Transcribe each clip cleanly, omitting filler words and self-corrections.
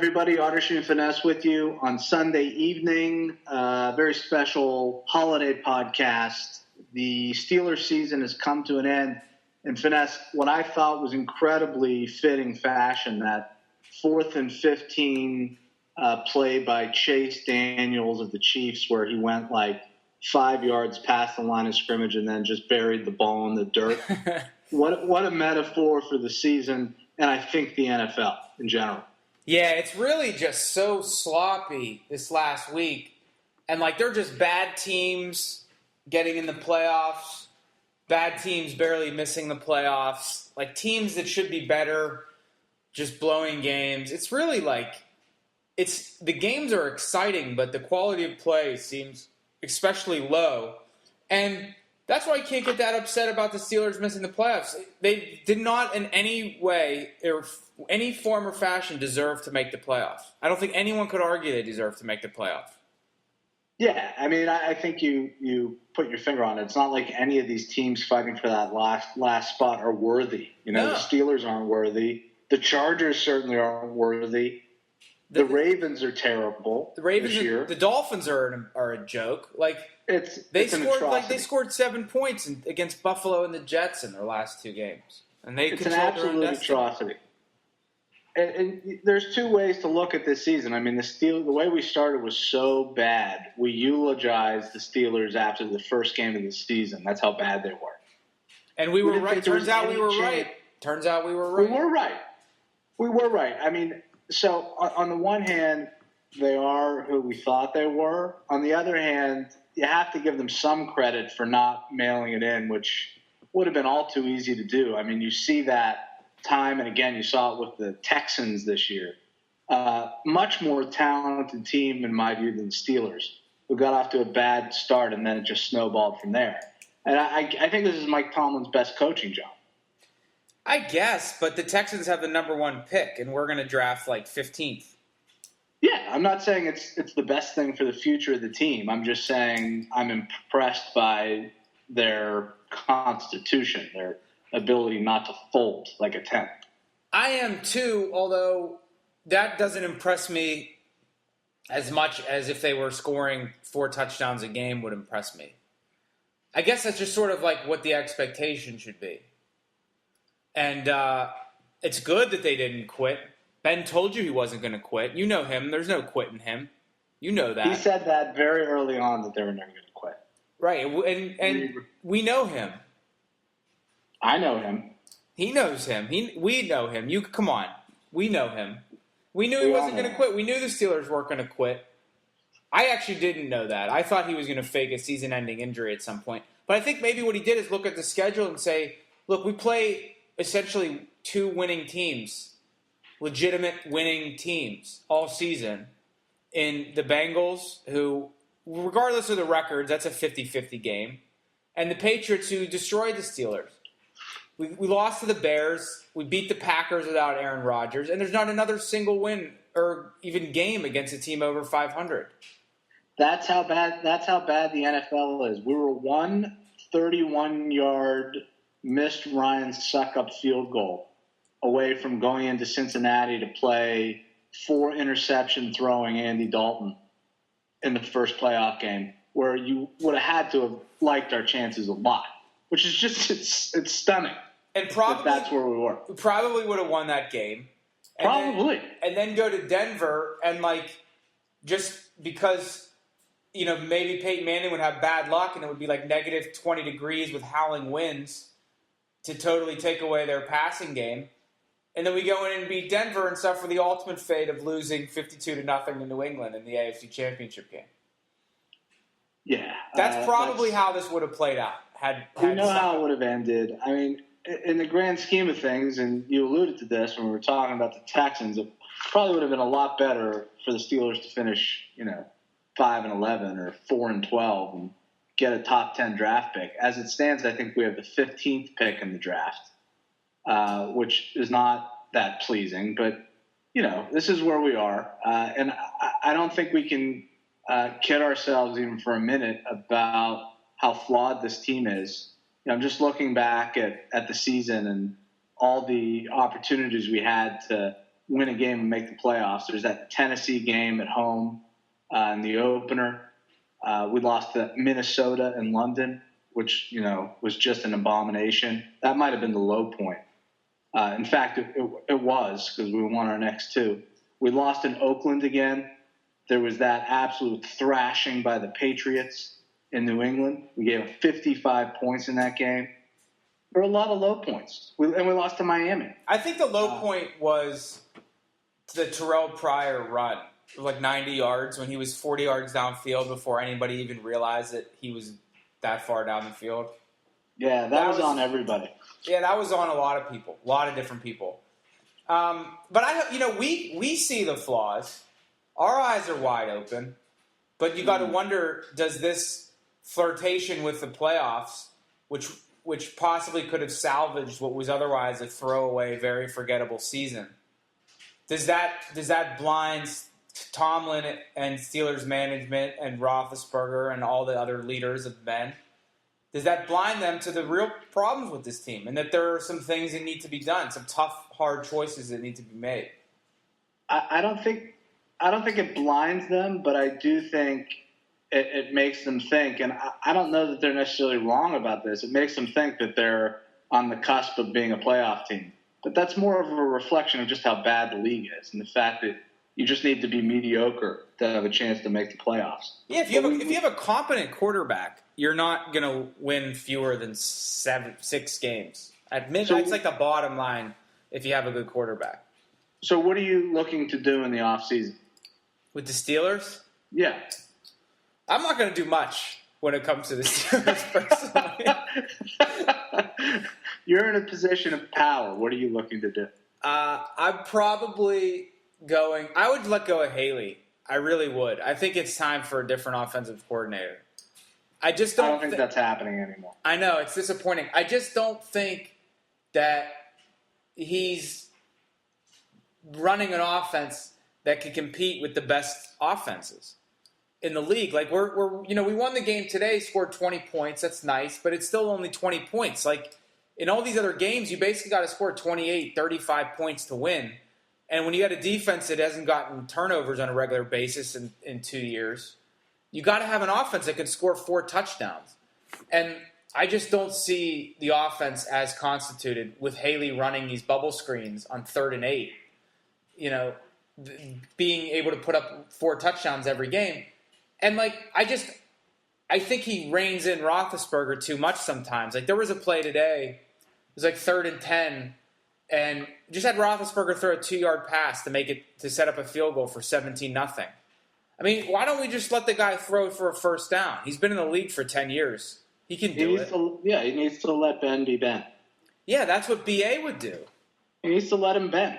everybody? Artistry and Finesse with you on Sunday evening. Very special holiday podcast. The Steelers season has come to an end. And Finesse, what I thought was incredibly fitting fashion, that 4th and 15 play by Chase Daniels of the Chiefs, where he went like 5 yards past the line of scrimmage and then just buried the ball in the dirt. What a metaphor for the season, and I think the NFL in general. Yeah, it's really just so sloppy this last week. And, they're just bad teams getting in the playoffs, bad teams barely missing the playoffs, teams that should be better just blowing games. It's really the games are exciting, but the quality of play seems especially low. And that's why I can't get that upset about the Steelers missing the playoffs. They did not in any way or any form or fashion deserve to make the playoffs. I don't think anyone could argue they deserve to make the playoffs. Yeah, I mean, I think you put your finger on it. It's not like any of these teams fighting for that last spot are worthy. No. The Steelers aren't worthy. The Chargers certainly aren't worthy. The Ravens are terrible. The Ravens, this year. The Dolphins are a joke. They scored 7 points against Buffalo and the Jets in their last 2 games, and they it's an absolute atrocity. And there's 2 ways to look at this season. I mean, the way we started was so bad. We eulogized the Steelers after the first game of the season. That's how bad they were. And we were right. Turns out we were right. We were right. I mean, so on the one hand, they are who we thought they were. On the other hand, you have to give them some credit for not mailing it in, which would have been all too easy to do. I mean, you see that time and again. You saw it with the Texans this year. Much more talented team, in my view, than the Steelers, who got off to a bad start and then it just snowballed from there. And I think this is Mike Tomlin's best coaching job. I guess, but the Texans have the number 1 pick, and we're going to draft 15th. Yeah, I'm not saying it's the best thing for the future of the team. I'm just saying I'm impressed by their constitution, their ability not to fold like a tent. I am too, although that doesn't impress me as much as if they were scoring 4 touchdowns a game would impress me. I guess that's just sort of what the expectation should be. And it's good that they didn't quit. Ben told you he wasn't going to quit. You know him. There's no quitting him. You know that. He said that very early on that they were never going to quit. Right. And we know him. I know him. He knows him. We know him. Come on. We know him. We knew he wasn't going to quit. We knew the Steelers weren't going to quit. I actually didn't know that. I thought he was going to fake a season-ending injury at some point. But I think maybe what he did is look at the schedule and say, look, we play essentially 2 winning teams, legitimate winning teams all season in the Bengals, who, regardless of the records, that's a 50-50 game, and the Patriots, who destroyed the Steelers. We lost to the Bears. We beat the Packers without Aaron Rodgers, and there's not another single win or even game against a team over 500. That's how bad the NFL is. We were 1 31-yard missed Ryan suck-up field goal away from going into Cincinnati to play 4 interception throwing Andy Dalton in the first playoff game, where you would have had to have liked our chances a lot, which is just it's stunning. And probably that's where we were. We probably would have won that game. And then go to Denver and just because maybe Peyton Manning would have bad luck and it would be negative 20 degrees with howling winds to totally take away their passing game. And then we go in and beat Denver and suffer the ultimate fate of losing 52-0 to New England in the AFC Championship game. Yeah. That's probably how this would have played out. We know how it would have ended. I mean, in the grand scheme of things, and you alluded to this when we were talking about the Texans, it probably would have been a lot better for the Steelers to finish, 5-11 or 4-12 and get a top 10 draft pick. As it stands, I think we have the 15th pick in the draft, which is not that pleasing. But, this is where we are. And I don't think we can kid ourselves even for a minute about how flawed this team is. I'm just looking back at the season and all the opportunities we had to win a game and make the playoffs. There's that Tennessee game at home in the opener. We lost to Minnesota and London, which, was just an abomination. That might have been the low point. In fact, it was, because we won our next two. We lost in Oakland again. There was that absolute thrashing by the Patriots in New England. We gave 55 points in that game. There were a lot of low points. And we lost to Miami. I think the low point was the Terrell Pryor run, like 90 yards, when he was 40 yards downfield before anybody even realized that he was that far down the field. Yeah, that was on everybody. Yeah, that was on a lot of people, a lot of different people. But we see the flaws. Our eyes are wide open. But you got to wonder, does this flirtation with the playoffs, which possibly could have salvaged what was otherwise a throwaway, very forgettable season, does that blind Tomlin and Steelers management and Roethlisberger and all the other leaders of men? Does that blind them to the real problems with this team, and that there are some things that need to be done, some tough, hard choices that need to be made? I don't think it blinds them, but I do think it makes them think. And I don't know that they're necessarily wrong about this. It makes them think that they're on the cusp of being a playoff team. But that's more of a reflection of just how bad the league is, and the fact that you just need to be mediocre to have a chance to make the playoffs. Yeah, if you have a competent quarterback, you're not going to win fewer than 6 games. That's like the bottom line if you have a good quarterback. So what are you looking to do in the offseason? With the Steelers? Yeah. I'm not going to do much when it comes to the Steelers personally. You're in a position of power. What are you looking to do? I'm probably going – I would let go of Haley. I really would. I think it's time for a different offensive coordinator. I don't think that's happening anymore. I know. It's disappointing. I just don't think that he's running an offense that can compete with the best offenses in the league. Like, we won the game today, scored 20 points. That's nice, but it's still only 20 points. Like, in all these other games, you basically got to score 28, 35 points to win. And when you got a defense that hasn't gotten turnovers on a regular basis in 2 years, you got to have an offense that can score 4 touchdowns. And I just don't see the offense as constituted with Haley running these bubble screens on 3rd and 8. Being able to put up 4 touchdowns every game. And, I think he reins in Roethlisberger too much sometimes. Like, there was a play today, it was 3rd and 10, and just had Roethlisberger throw a 2-yard pass to set up a field goal for 17-0. I mean, why don't we just let the guy throw for a first down? He's been in the league for 10 years. He can do it. He needs to let Ben be Ben. Yeah, that's what BA would do. He needs to let him Ben.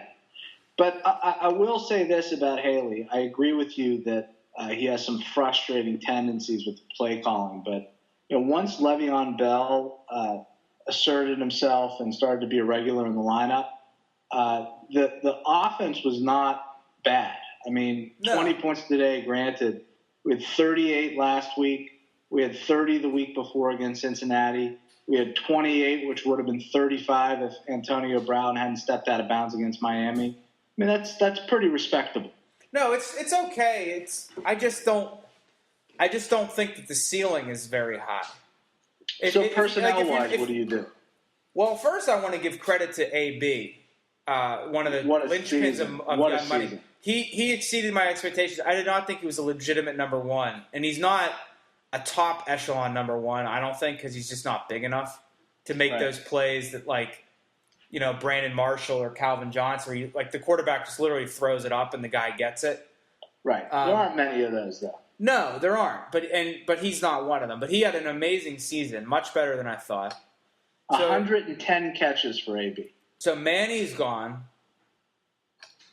But I will say this about Haley. I agree with you that he has some frustrating tendencies with the play calling. But once Le'Veon Bell asserted himself and started to be a regular in the lineup, the offense was not bad. I mean, 20 points today, granted. We had 38 last week. We had 30 the week before against Cincinnati. We had 28, which would have been 35 if Antonio Brown hadn't stepped out of bounds against Miami. I mean, that's pretty respectable. No, it's okay. I just don't think that the ceiling is very high. Personnel-wise, what do you do? Well, first I want to give credit to AB, one of the linchpins of Young Money. He exceeded my expectations. I did not think he was a legitimate number one, and he's not a top echelon number one. I don't think, because he's just not big enough to make those plays that Brandon Marshall or Calvin Johnson, where the quarterback just literally throws it up and the guy gets it. Right. There aren't many of those, though. No, there aren't. But he's not one of them. But he had an amazing season, much better than I thought. 110 catches for AB. So Manny's gone.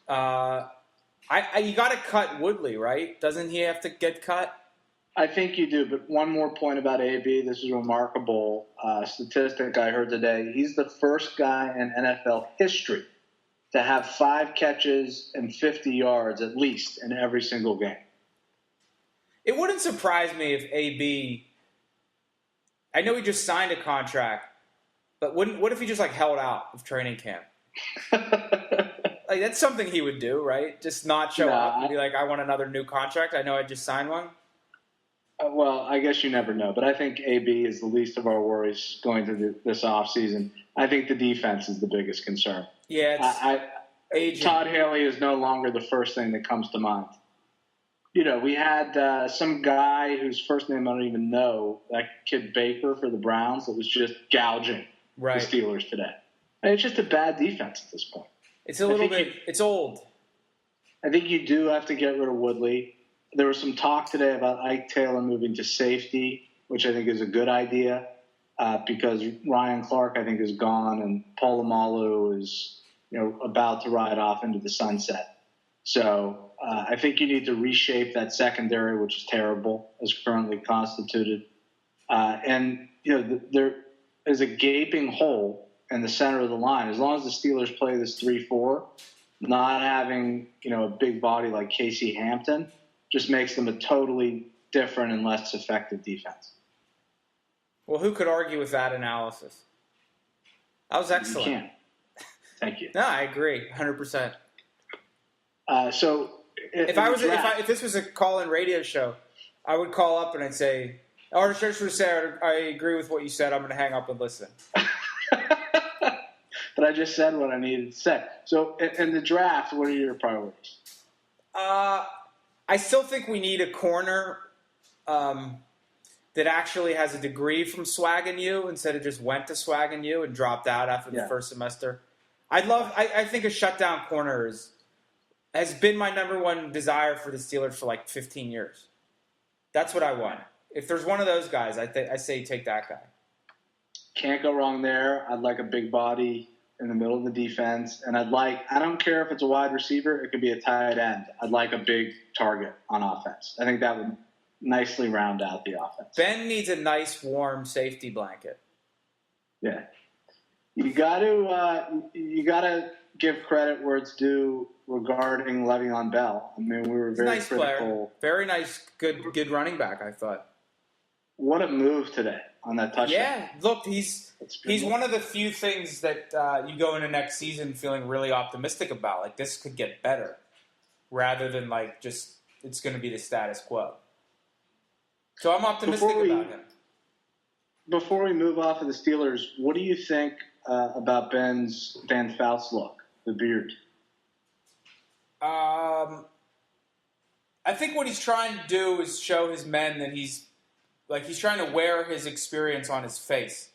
You got to cut Woodley, right? Doesn't he have to get cut? I think you do, but one more point about AB. This is a remarkable statistic I heard today. He's the first guy in NFL history to have 5 catches and 50 yards at least in every single game. It wouldn't surprise me if AB, I know he just signed a contract, but what if he just held out of training camp? Like, that's something he would do, right? Just not show up and be like, I want another new contract. I know I just signed one. Well, I guess you never know. But I think AB is the least of our worries going through this offseason. I think the defense is the biggest concern. Yeah, Todd Haley is no longer the first thing that comes to mind. You know, we had some guy whose first name I don't even know, that kid Baker for the Browns, that was just gouging the Steelers today. And it's just a bad defense at this point. It's it's old. I think you do have to get rid of Woodley. There was some talk today about Ike Taylor moving to safety, which I think is a good idea because Ryan Clark, I think, is gone, and Polamalu is, about to ride off into the sunset. So I think you need to reshape that secondary, which is terrible as currently constituted. There is a gaping hole in the center of the line. As long as the Steelers play this 3-4, not having, a big body like Casey Hampton just makes them a totally different and less effective defense. Well, who could argue with that analysis? That was excellent. You can't. Thank you. No, I agree, 100%. If this was a call-in radio show, I would call up and I'd say, or just would say, I agree with what you said. I'm going to hang up and listen. But I just said what I needed to say. So in the draft, what are your priorities? I still think we need a corner that actually has a degree from Swag and U instead of just went to Swag and U and dropped out after the first semester. I think a shutdown corner has been my number one desire for the Steelers for like 15 years. That's what I want. If there's one of those guys, I say take that guy. Can't go wrong there. I'd like a big body in the middle of the defense. And I don't care if it's a wide receiver, it could be a tight end. I'd like a big target on offense. I think that would nicely round out the offense. Ben needs a nice, warm safety blanket. Yeah. You got to give credit where it's due regarding Le'Veon Bell. I mean, we were very critical. Player. Very nice, good running back, I thought. What a move today on that touchdown. Yeah, look, he's one of the few things that you go into next season feeling really optimistic about. Like, this could get better rather than, like, just it's going to be the status quo. So I'm optimistic about him. Before we move off of the Steelers, what do you think about Ben's Van Faust look, the beard? I think what he's trying to do is show his men that he's trying to wear his experience on his face.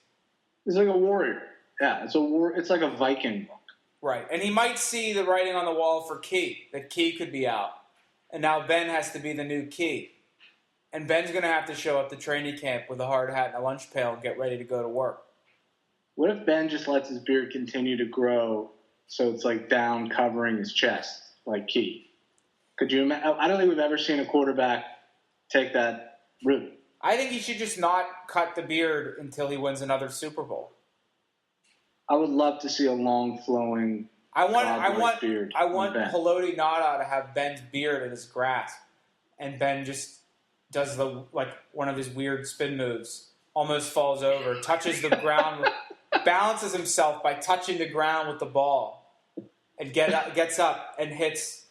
He's like a warrior. Yeah, it's like a Viking look. Right, and he might see the writing on the wall for Key, that Key could be out. And now Ben has to be the new Key. And Ben's going to have to show up to training camp with a hard hat and a lunch pail and get ready to go to work. What if Ben just lets his beard continue to grow so it's like down covering his chest, like Key? Could you imagine? I don't think we've ever seen a quarterback take that route. I think he should just not cut the beard until he wins another Super Bowl. I would love to see a long flowing beard. I want Haloti Ngata to have Ben's beard in his grasp, and Ben just does one of his weird spin moves, almost falls over, touches the ground, balances himself by touching the ground with the ball, and gets up and hits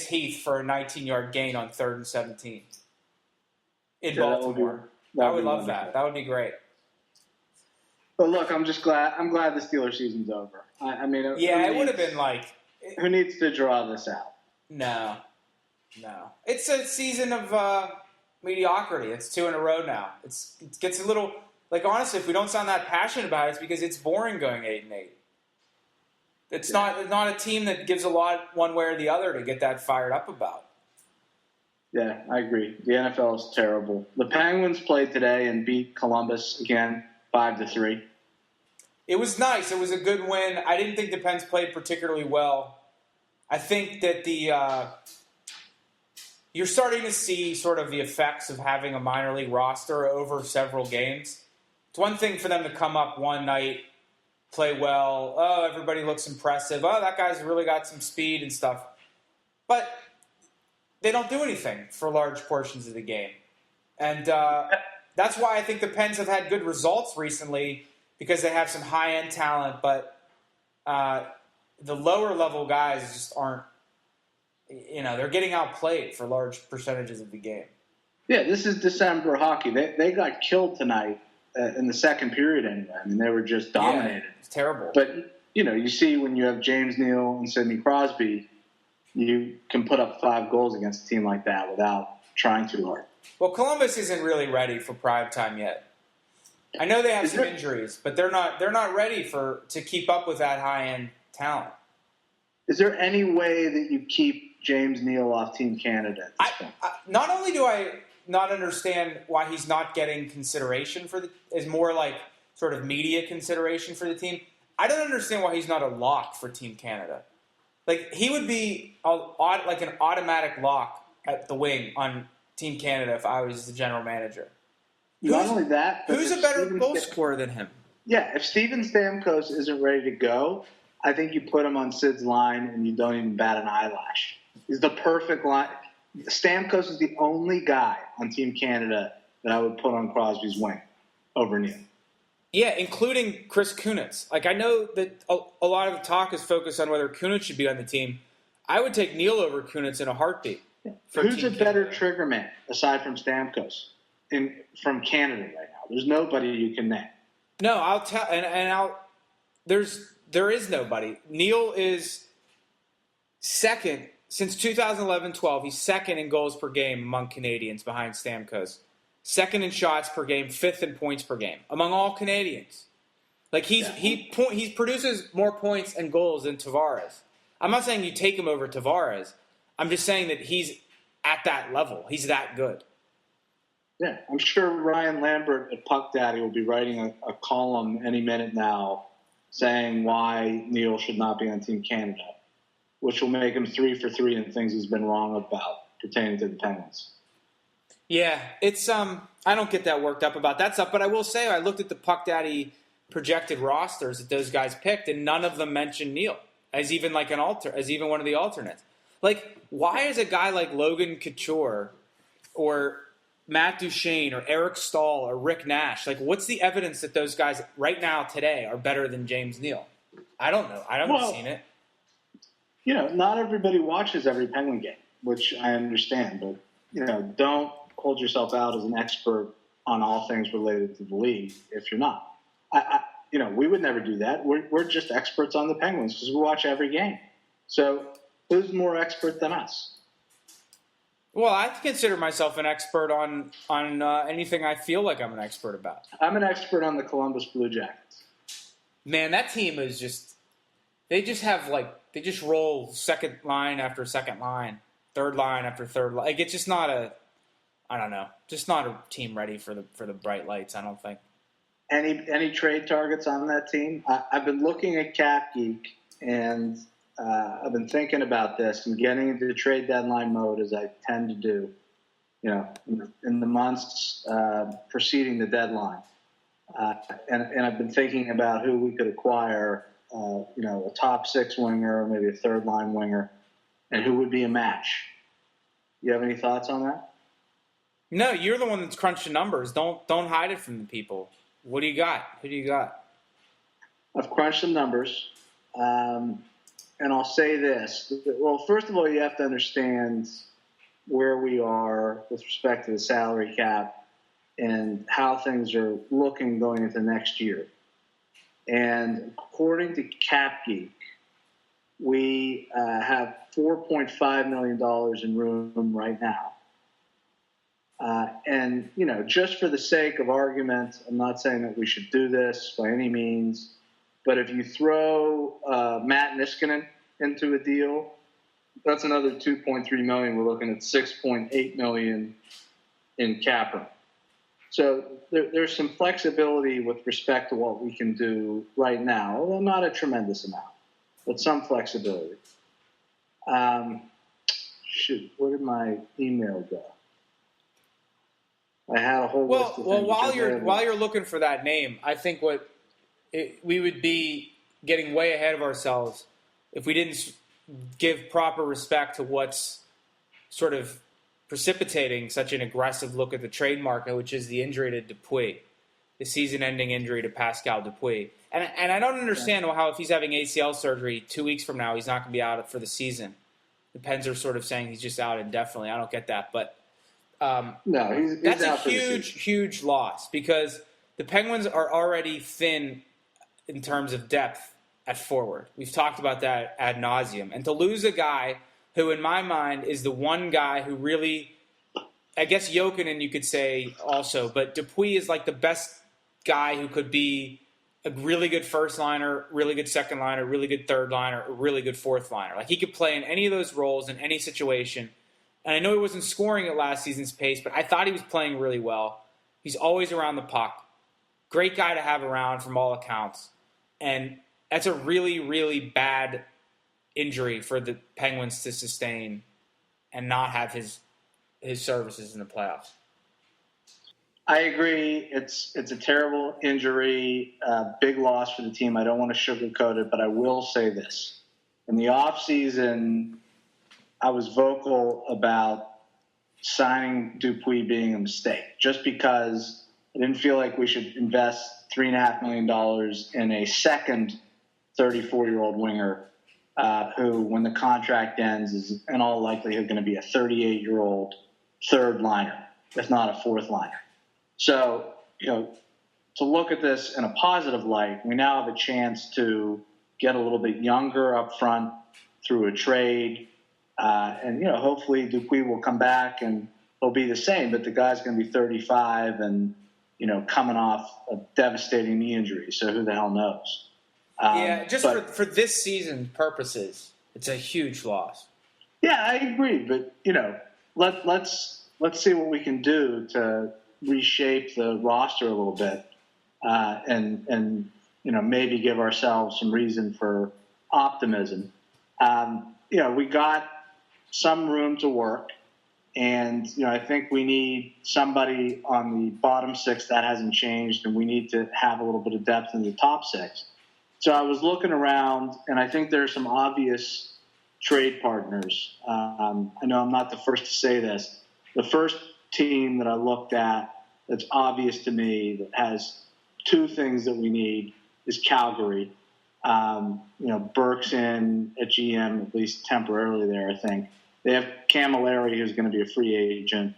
Heath for a 19-yard gain on 3rd and 17 in Baltimore. I would love that. That would be great. But look, I'm glad the Steelers season's over. It would have been like, who needs to draw this out? No. It's a season of mediocrity. It's 2 in a row now. It gets a little, like, honestly, if we don't sound that passionate about it, it's because it's boring going 8-8. It's not a team that gives a lot one way or the other to get that fired up about. Yeah, I agree. The NFL is terrible. The Penguins played today and beat Columbus again, 5-3. It was nice. It was a good win. I didn't think the Pens played particularly well. I think that you're starting to see sort of the effects of having a minor league roster over several games. It's one thing for them to come up one night, play well. Oh, everybody looks impressive. Oh, that guy's really got some speed and stuff. But they don't do anything for large portions of the game. And that's why I think the Pens have had good results recently, because they have some high-end talent, but the lower level guys just aren't. They're getting outplayed for large percentages of the game. Yeah, this is December hockey. They got killed tonight in the second period anyway. I mean, they were just dominated. Yeah, it's terrible. But, you see when you have James Neal and Sidney Crosby, you can put up 5 goals against a team like that without trying too hard. Well, Columbus isn't really ready for prime time yet. I know they have some injuries, but they're not ready to keep up with that high-end talent. Is there any way that you keep James Neal off Team Canada at this point? Not only do I not understand why he's not getting consideration is more like sort of media consideration for the team. I don't understand why he's not a lock for Team Canada. Like, he would be like an automatic lock at the wing on Team Canada if I was the general manager. Not only that, but who's a better goal scorer than him? Yeah, if Steven Stamkos isn't ready to go, I think you put him on Sid's line and you don't even bat an eyelash. He's the perfect line. Stamkos is the only guy on Team Canada that I would put on Crosby's wing over Neal. Yeah, including Chris Kunitz. Like, I know that a lot of the talk is focused on whether Kunitz should be on the team. I would take Neal over Kunitz in a heartbeat. Who's a better trigger man aside from Stamkos from Canada right now? There's nobody you can name. No, I'll tell, there is nobody. Neal is second since 2011-12. He's second in goals per game among Canadians behind Stamkos. Second in shots per game, fifth in points per game among all Canadians. Like, he produces more points and goals than Tavares. I'm not saying you take him over Tavares. I'm just saying that he's at that level. He's that good. Yeah, I'm sure Ryan Lambert at Puck Daddy will be writing a column any minute now saying why Neal should not be on Team Canada, which will make him 3 for 3 in things he's been wrong about pertaining to the Penguins. Yeah, it's I don't get that worked up about that stuff, but I will say I looked at the Puck Daddy projected rosters that those guys picked, and none of them mentioned Neal as even like as even one of the alternates. Like, why is a guy like Logan Couture or Matt Duchene or Eric Stahl or Rick Nash, like, what's the evidence that those guys right now today are better than James Neal? I don't know. I haven't seen it. Not everybody watches every Penguin game, which I understand, but don't hold yourself out as an expert on all things related to the league if you're not. We would never do that. We're just experts on the Penguins because we watch every game. So who's more expert than us? Well, I consider myself an expert on anything I feel like I'm an expert about. I'm an expert on the Columbus Blue Jackets. Man, that team is they just roll second line after second line, third line after third line. Like, it's just not just not a team ready for the bright lights, I don't think. Any trade targets on that team? I've been looking at Cap Geek, and I've been thinking about this and getting into the trade deadline mode as I tend to do, in the months preceding the deadline. And I've been thinking about who we could acquire, a top 6 winger, or maybe a third line winger, and who would be a match. You have any thoughts on that? No, you're the one that's crunching numbers. Don't hide it from the people. What do you got? Who do you got? I've crunched some numbers. And I'll say this. Well, first of all, you have to understand where we are with respect to the salary cap and how things are looking going into next year. And according to Cap Geek, we have $4.5 million in room right now. And, just for the sake of argument, I'm not saying that we should do this by any means, but if you throw Matt Niskanen into a deal, that's another $2.3 million. We're looking at $6.8 million in cap room. So there's some flexibility with respect to what we can do right now, although not a tremendous amount, but some flexibility. Where did my email go? I had a whole list of things. Well, while you're looking for that name, I think we would be getting way ahead of ourselves if we didn't give proper respect to what's sort of precipitating such an aggressive look at the trade market, which is the injury to Dupuis. the season-ending injury to Pascal Dupuis. And I don't understand how if he's having ACL surgery 2 weeks from now, he's not going to be out for the season. The Pens are sort of saying he's just out indefinitely. I don't get that. But no, he's that's out a huge loss because the Penguins are already thin in terms of depth at forward. We've talked about that ad nauseum. And to lose a guy who, in my mind, is the one guy who really, I guess Jokinen you could say also, but Dupuis is like the best guy who could be a really good first liner, really good second liner, really good third liner, or really good fourth liner. Like he could play in any of those roles in any situation. And I know he wasn't scoring at last season's pace, but I thought he was playing really well. He's always around the puck. Great guy to have around from all accounts. And that's a really, really bad injury for the Penguins to sustain and not have his services in the playoffs. I agree. It's a terrible injury, big loss for the team. I don't want to sugarcoat it, but I will say this. In the offseason, I was vocal about signing Dupuis being a mistake, just because I didn't feel like we should invest $3.5 million in a second 34-year-old winger who, when the contract ends, is in all likelihood going to be a 38-year-old third liner, if not a fourth liner. So, to look at this in a positive light, we now have a chance to get a little bit younger up front through a trade. And hopefully Dupuis will come back and he'll be the same, but the guy's going to be 35 and, coming off a devastating knee injury. So who the hell knows? For this season's purposes, it's a huge loss. Yeah, I agree. But, let's see what we can do to reshape the roster a little bit and maybe give ourselves some reason for optimism. We got some room to work, and I think we need somebody on the bottom six. That hasn't changed, and we need to have a little bit of depth in the top six. So I was looking around, and I think there are some obvious trade partners. I know I'm not the first to say this. The first team that I looked at that's obvious to me that has two things that we need is Calgary. Burke's in at GM, at least temporarily there, I think. They have Camilleri, who's going to be a free agent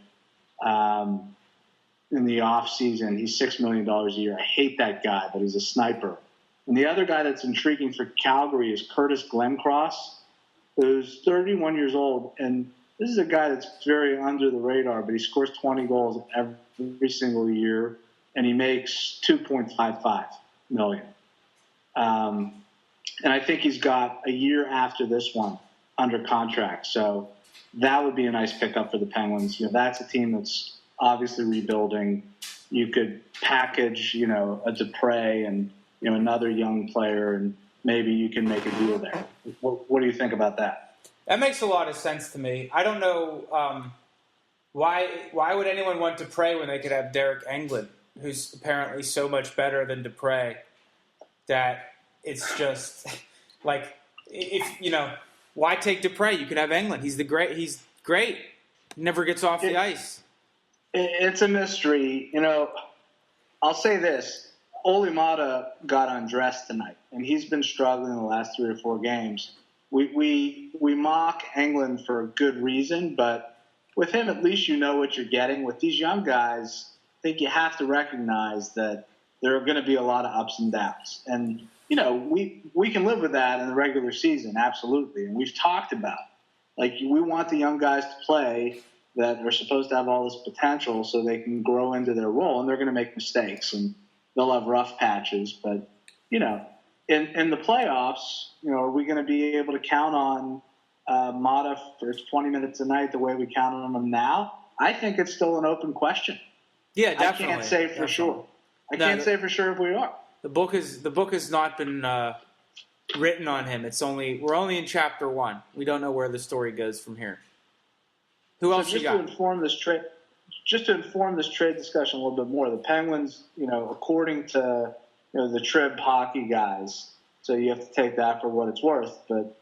in the offseason. He's $6 million a year. I hate that guy, but he's a sniper. And the other guy that's intriguing for Calgary is Curtis Glencross, who's 31 years old. And this is a guy that's very under the radar, but he scores 20 goals every single year, and he makes $2.55 million. And I think he's got a year after this one under contract. So that would be a nice pickup for the Penguins. That's a team that's obviously rebuilding. You could package, a Dupre and, another young player, and maybe you can make a deal there. What do you think about that? That makes a lot of sense to me. I don't know why would anyone want Dupre when they could have Derek Englund, who's apparently so much better than Dupre that it's just like why take Dupre? You could have Englund. He's great. Never gets off the ice. It's a mystery. I'll say this. Ole Mata got undressed tonight, and he's been struggling the last 3 or 4 games. We mock Englund for a good reason, but with him, at least you know what you're getting. With these young guys, I think you have to recognize that there are going to be a lot of ups and downs. And, we can live with that in the regular season, absolutely. And we've talked about, we want the young guys to play that are supposed to have all this potential so they can grow into their role, and they're going to make mistakes, and they'll have rough patches. But, in the playoffs, are we going to be able to count on Mata for 20 minutes a night the way we count on him now? I think it's still an open question. Yeah, definitely. I can't say for sure. I can't say for sure if we are. The book has not been written on him. We're only in chapter 1. We don't know where the story goes from here. Who else you got? Just to inform this trade discussion a little bit more, the Penguins, according to the Trib hockey guys, so you have to take that for what it's worth, but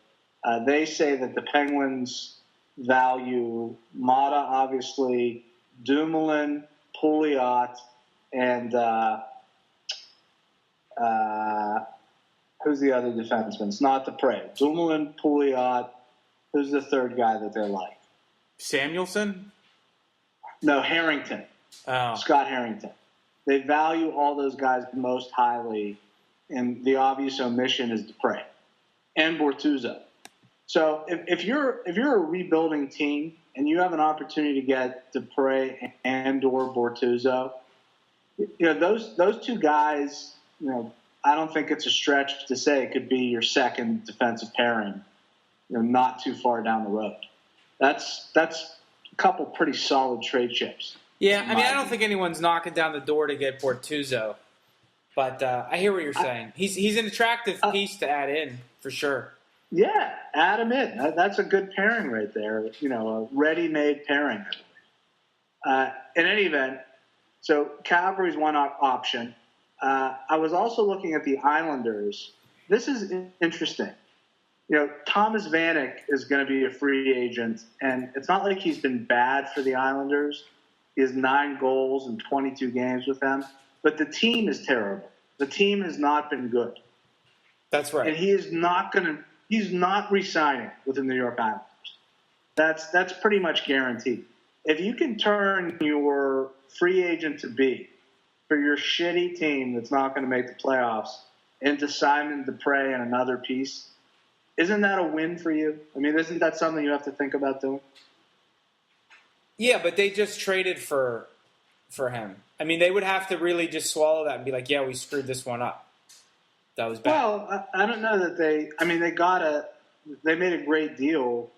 they say that the Penguins value Mata, obviously, Dumoulin, Pouliot, and Who's the other defenseman? It's not Dupre. Dumoulin, Pouliot. Who's the third guy that they like? Samuelson? No, Harrington. Oh. Scott Harrington. They value all those guys most highly, and the obvious omission is Dupre and Bortuzzo. So if you're a rebuilding team and you have an opportunity to get Dupre and/or Bortuzzo, those two guys, I don't think it's a stretch to say it could be your second defensive pairing, not too far down the road. That's a couple pretty solid trade chips. Yeah, I mean, I don't think anyone's knocking down the door to get Bortuzzo, but I hear what you're saying. He's an attractive piece to add in, for sure. Yeah, add him in. That's a good pairing right there, a ready-made pairing. In any event, so Calgary's one option. I was also looking at the Islanders. This is interesting. Thomas Vanek is going to be a free agent, and it's not like he's been bad for the Islanders. He has 9 goals in 22 games with them, but the team is terrible. The team has not been good. That's right. And he's not re-signing with the New York Islanders. That's pretty much guaranteed. If you can turn your free agent to be for your shitty team that's not going to make the playoffs into Simon Dupre and another piece, isn't that a win for you? I mean, isn't that something you have to think about doing? Yeah, but they just traded for him. I mean, they would have to really just swallow that and be like, yeah, we screwed this one up. That was bad. Well, I don't know that they made a great deal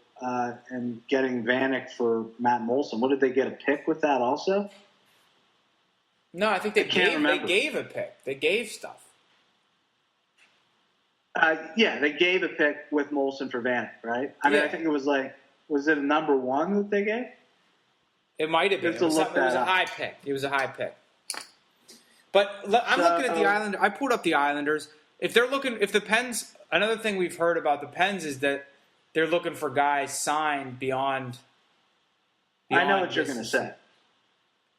in getting Vanek for Matt Molson. What, did they get a pick with that also? No, I think they gave a pick. They gave stuff. Yeah, they gave a pick with Molson for Vanek, right? I mean, I think it was was it a number 1 that they gave? It might have been. It was a high pick. It was a high pick. But I'm looking at the Islanders. I pulled up the Islanders. If the Pens, another thing we've heard about the Pens is that they're looking for guys signed beyond I know what you're going to say.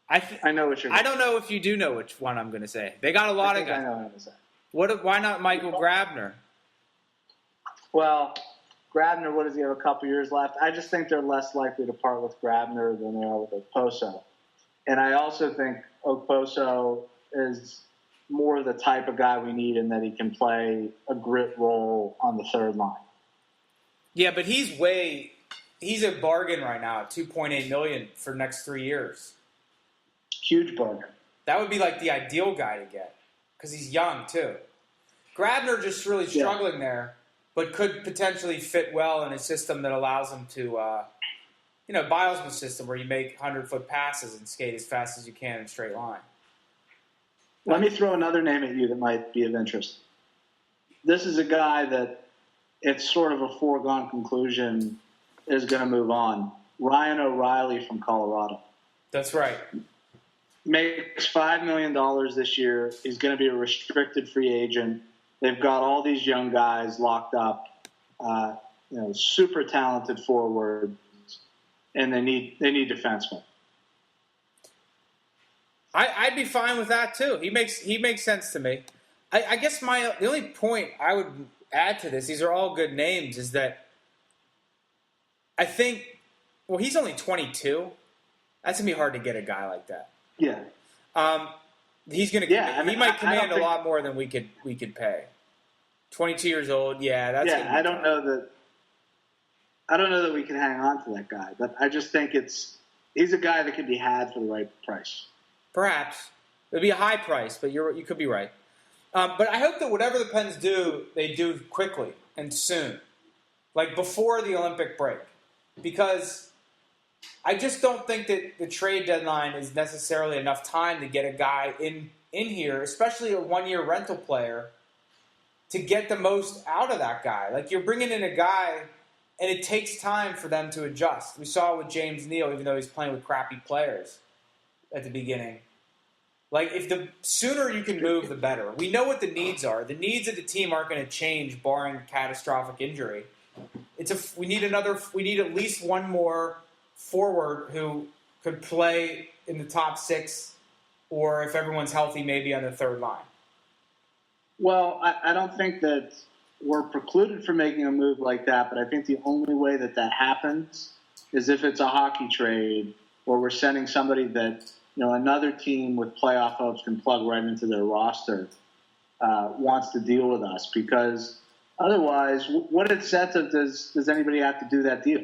I know what you're going to say. I don't know if you do know which one I'm going to say. They got a lot of guys. I know what I'm going to say. Why not Michael Grabner? Well, Grabner, what does he have, a couple years left? I just think they're less likely to part with Grabner than they are with Okposo. And I also think Okposo is more the type of guy we need in that he can play a grit role on the third line. Yeah, but he's a bargain right now at $2.8 million for the next 3 years. Huge bargain. That would be like the ideal guy to get because he's young too. Grabner just really struggling there, but could potentially fit well in a system that allows him to, Bilesman's system where you make 100-foot passes and skate as fast as you can in a straight line. Let me throw another name at you that might be of interest. This is a guy that it's sort of a foregone conclusion is going to move on. Ryan O'Reilly from Colorado. That's right. Makes $5 million this year. He's going to be a restricted free agent. They've got all these young guys locked up, super talented forwards, and they need defensemen. I'd be fine with that too. He makes sense to me. I guess the only point I would add to this, these are all good names, is that I think, he's only 22. That's gonna be hard to get a guy like that. Yeah. He's gonna. He might command a lot more than we could pay. 22 years old. Yeah, that's. Yeah, I don't know that we can hang on to that guy, but I just think he's a guy that could be had for the right price. Perhaps it'd be a high price, but you could be right. But I hope that whatever the Pens do, they do quickly and soon, like before the Olympic break, because I just don't think that the trade deadline is necessarily enough time to get a guy in here, especially a one-year rental player, to get the most out of that guy. Like, you're bringing in a guy, and it takes time for them to adjust. We saw it with James Neal, even though he's playing with crappy players at the beginning. Like, if the sooner you can move, the better. We know what the needs are. The needs of the team aren't going to change, barring catastrophic injury. We need at least one more forward who could play in the top 6, or if everyone's healthy, maybe on the third line. Well, I don't think that we're precluded from making a move like that, but I think the only way that happens is if it's a hockey trade where we're sending somebody that, another team with playoff hopes can plug right into their roster wants to deal with us. Because otherwise, what incentive does anybody have to do that deal?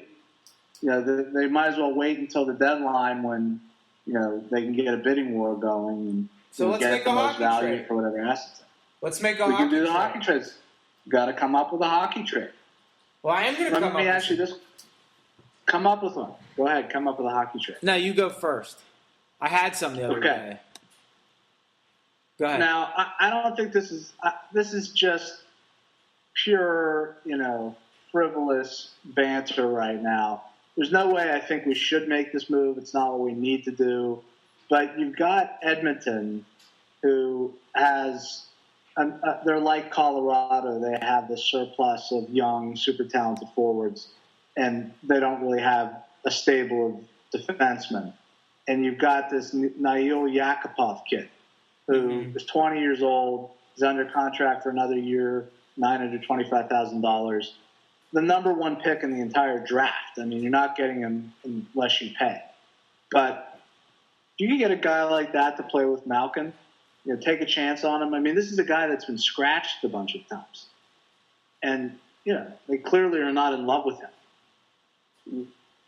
They might as well wait until the deadline when, they can get a bidding war going and let's get make the a most hockey value trade. for whatever assets. Let's make a We hockey can do the trade. hockey trades. Got to come up with a hockey trade. Well, I am going to come up with Let me ask you this. Come up with one. Go ahead. Come up with a hockey trade. No, you go first. I had some the other day. Go ahead. Now, I don't think this is just pure, frivolous banter right now. There's no way I think we should make this move. It's not what we need to do. But you've got Edmonton, who has they're like Colorado. They have this surplus of young, super talented forwards, and they don't really have a stable of defensemen. And you've got this Nail Yakupov kid, who is 20 years old, is under contract for another year, $925,000. The number one pick in the entire draft. I mean, you're not getting him unless you pay. But you can get a guy like that to play with Malkin. Take a chance on him. I mean, this is a guy that's been scratched a bunch of times. And, they clearly are not in love with him.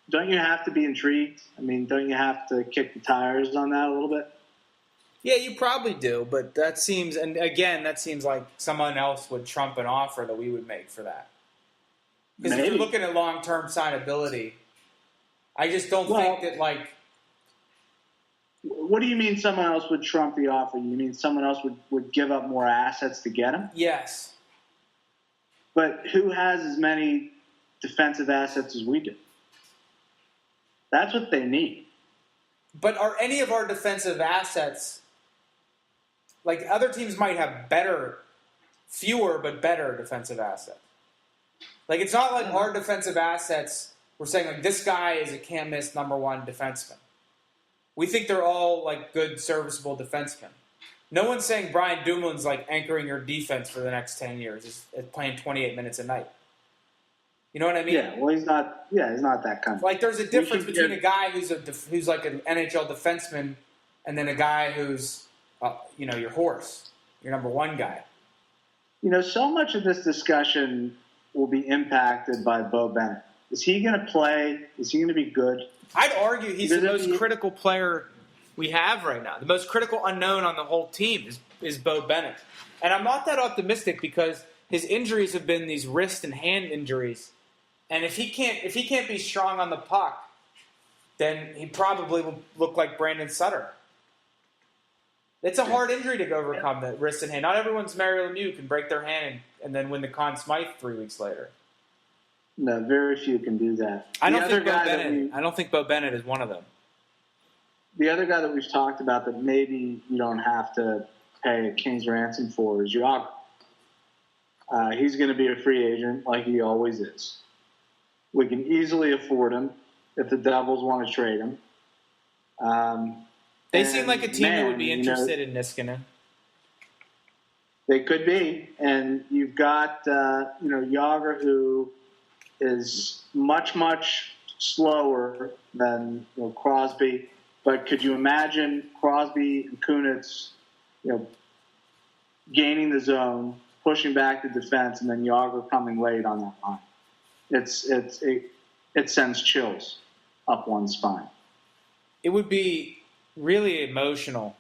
Don't you have to be intrigued? I mean, don't you have to kick the tires on that a little bit? Yeah, you probably do, but that seems like someone else would trump an offer that we would make for that. Because if you're looking at long-term signability, I just don't think that, What do you mean someone else would trump the offer? You mean someone else would give up more assets to get him? Yes. But who has as many defensive assets as we do? That's what they need. But are any of our defensive assets, other teams might have fewer but better defensive assets. It's not like our defensive assets, we're saying, this guy is a can't-miss number one defenseman. We think they're all, good, serviceable defensemen. No one's saying Brian Dumoulin's, anchoring your defense for the next 10 years, is playing 28 minutes a night. You know what I mean? Yeah, well, he's not that kind of... there's a difference between a guy who's an NHL defenseman and then a guy who's, your horse, your number one guy. So much of this discussion will be impacted by Bo Bennett. Is he going to play? Is he going to be good? I'd argue he's the most critical player we have right now. The most critical unknown on the whole team is Bo Bennett. And I'm not that optimistic because his injuries have been these wrist and hand injuries. And if he can't be strong on the puck, then he probably will look like Brandon Sutter. It's a hard injury to overcome, the wrist and hand. Not everyone's Mario Lemieux can break their hand and then win the Conn Smythe 3 weeks later. No, very few can do that. I don't think Bo Bennett is one of them. The other guy that we've talked about that maybe you don't have to pay a king's ransom for is Yager. He's going to be a free agent like he always is. We can easily afford him if the Devils want to trade him. They seem like a team that would be interested in Niskanen. They could be. And you've got, Yager, who is much, much slower than Crosby. But could you imagine Crosby and Kunitz, gaining the zone, pushing back the defense, and then Yager coming late on that line? It sends chills up one's spine. It would be really emotional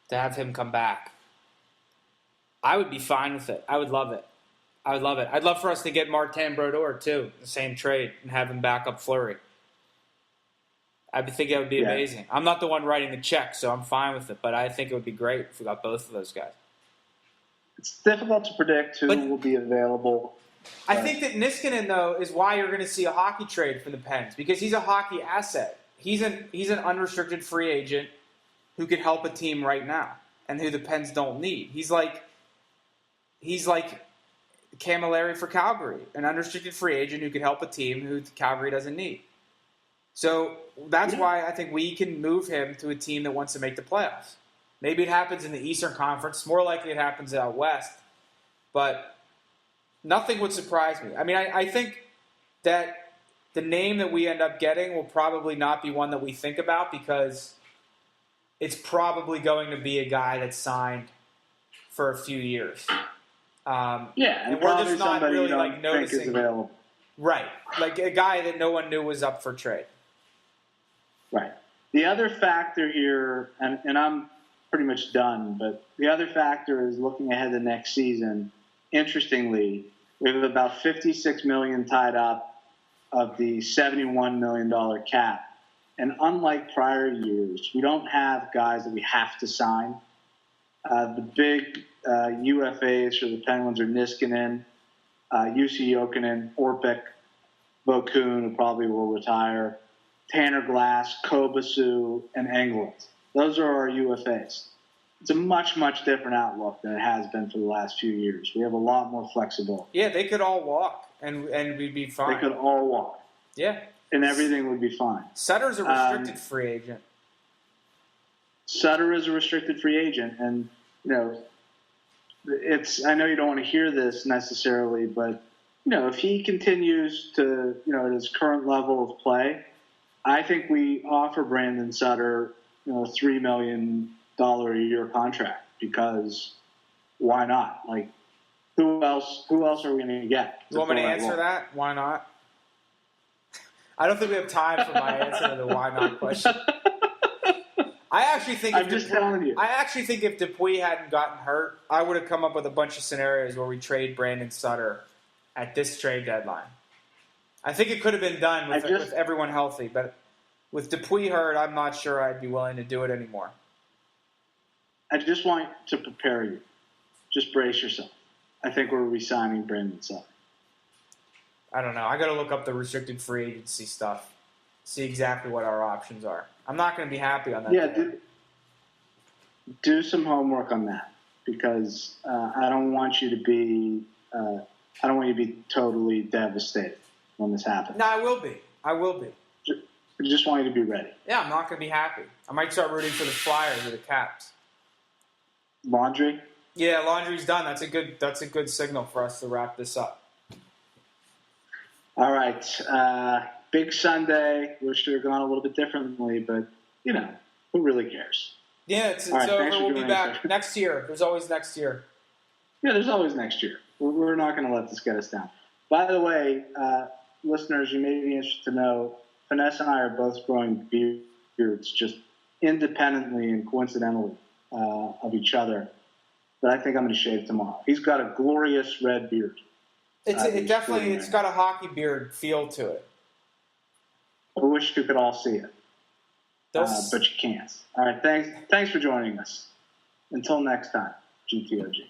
to have him come back. I would be fine with it. I would love it. I'd love for us to get Martin Brodeur, too, the same trade, and have him back up Fleury. I think that would be amazing. I'm not the one writing the check, so I'm fine with it, but I think it would be great if we got both of those guys. It's difficult to predict who will be available. I think that Niskanen, though, is why you're going to see a hockey trade for the Pens, because he's a hockey asset. He's an unrestricted free agent who could help a team right now and who the Pens don't need. He's like Camilleri for Calgary, an unrestricted free agent who could help a team who Calgary doesn't need. So that's why I think we can move him to a team that wants to make the playoffs. Maybe it happens in the Eastern Conference. More likely it happens out West. but nothing would surprise me. I mean, I think that the name that we end up getting will probably not be one that we think about because it's probably going to be a guy that's signed for a few years. And we're just not really think noticing. Is available. Right, like a guy that no one knew was up for trade. Right. The other factor here, and I'm pretty much done, but the other factor is looking ahead to next season. Interestingly, we have about $56 million tied up of the $71 million cap. And unlike prior years, we don't have guys that we have to sign. The big UFAs for the Penguins are Niskanen, Jussi Jokinen, Orpik, Vokoun, who probably will retire, Tanner Glass, Kobasu, and Englund. Those are our UFAs. It's a much, much different outlook than it has been for the last few years. We have a lot more flexibility. Yeah, they could all walk, and we'd be fine. They could all walk. Yeah. And everything would be fine. Sutter's a restricted free agent. Sutter is a restricted free agent, and I know you don't want to hear this necessarily, but if he continues to at his current level of play, I think we offer Brandon Sutter a $3 million a year contract because why not? Like who else are we going to get? You want me to answer that? Why not? I don't think we have time for my answer to the why not question. I actually think if Dupuis hadn't gotten hurt, I would have come up with a bunch of scenarios where we trade Brandon Sutter at this trade deadline. I think it could have been done with everyone healthy, but with Dupuis hurt, I'm not sure I'd be willing to do it anymore. I just want to prepare you. Just brace yourself. I think we're re-signing Brandon Sutter. I don't know. I got to look up the restricted free agency stuff, see exactly what our options are. I'm not going to be happy on that. Yeah, do some homework on that because I don't want you to be. I don't want you to be totally devastated when this happens. No, I will be. I just want you to be ready. Yeah, I'm not going to be happy. I might start rooting for the Flyers or the Caps. Laundry? Yeah, laundry's done. That's a good signal for us to wrap this up. All right. Big Sunday. Wish it had gone a little bit differently, but, who really cares? Yeah, it's over. We'll be back next year. There's always next year. Yeah, there's always next year. We're not going to let this get us down. By the way, listeners, you may be interested to know, Vanessa and I are both growing beards just independently and coincidentally of each other. But I think I'm going to shave tomorrow. He's got a glorious red beard. It's got a hockey beard feel to it. I wish you could all see it, but you can't. All right, thanks for joining us. Until next time, GTOG.